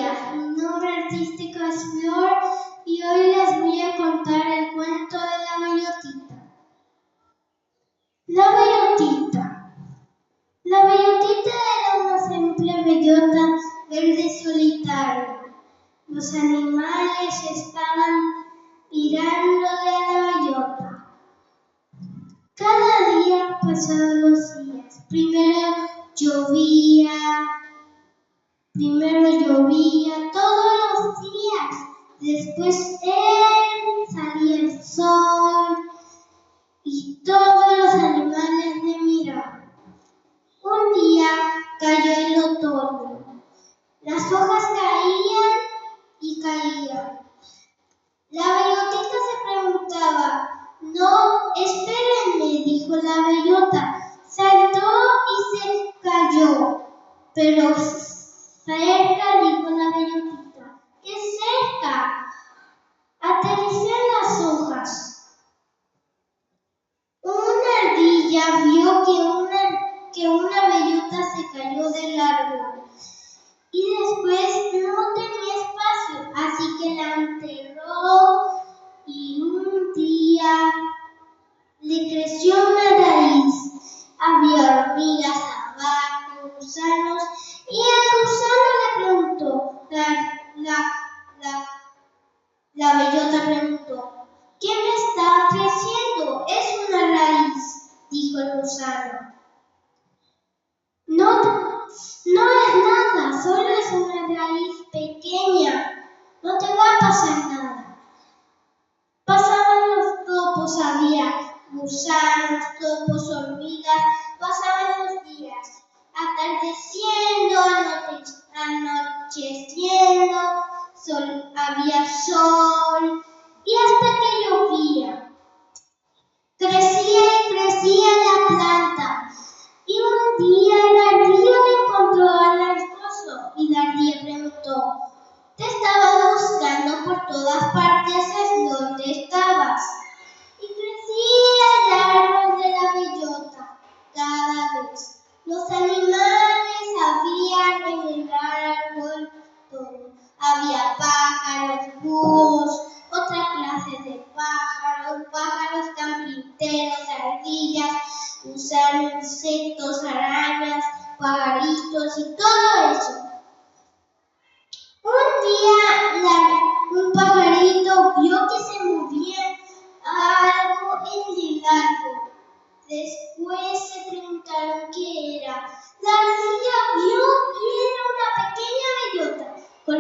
días, mi nombre artístico es Flor y hoy les voy a contar el cuento de la bellotita. La bellotita. La bellotita era una simple bellota verde solitaria. Los animales estaban mirándole a la bellota. Cada día pasaban los días. Primero llovía todos los días. Después salía el sol y todos los animales le miraban. Un día cayó el otoño. Las hojas caían y caían. La bellotita se preguntaba. No, espérenme, dijo la bellota. Saltó y se cayó. Pero cerca, dijo la bellotita. ¿Qué cerca? Aterricé en las hojas. Una ardilla vio que una bellota se cayó del árbol y después no tenía espacio, así que la enterró y un día le creció una raíz. Había hormigas abajo, gusanos, y el gusano le preguntó, la bellota preguntó, ¿qué me está creciendo? Es una raíz, dijo el gusano. No es nada, solo es una raíz pequeña, no te va a pasar nada. Pasaban los topos, había gusanos, topos, hormigas, pasaban los días, atardeciendo, anocheciendo, había sol y hasta que llovía. Crecía y crecía la planta y un día la ardilla le encontró al esposo y la ardilla preguntó, te estaba buscando por todas partes, ¿dónde estabas? Y crecía el árbol de la bellota cada vez. Los animales había en el árbol todo. Había pájaros, búhos, otra clase de pájaros, pájaros carpinteros, ardillas, gusanos, insectos, arañas, pajaritos y todo eso. Un día un pajarito vio que se movía algo en el árbol. Después se preguntaron qué era. La ardilla vio y era una pequeña bellota con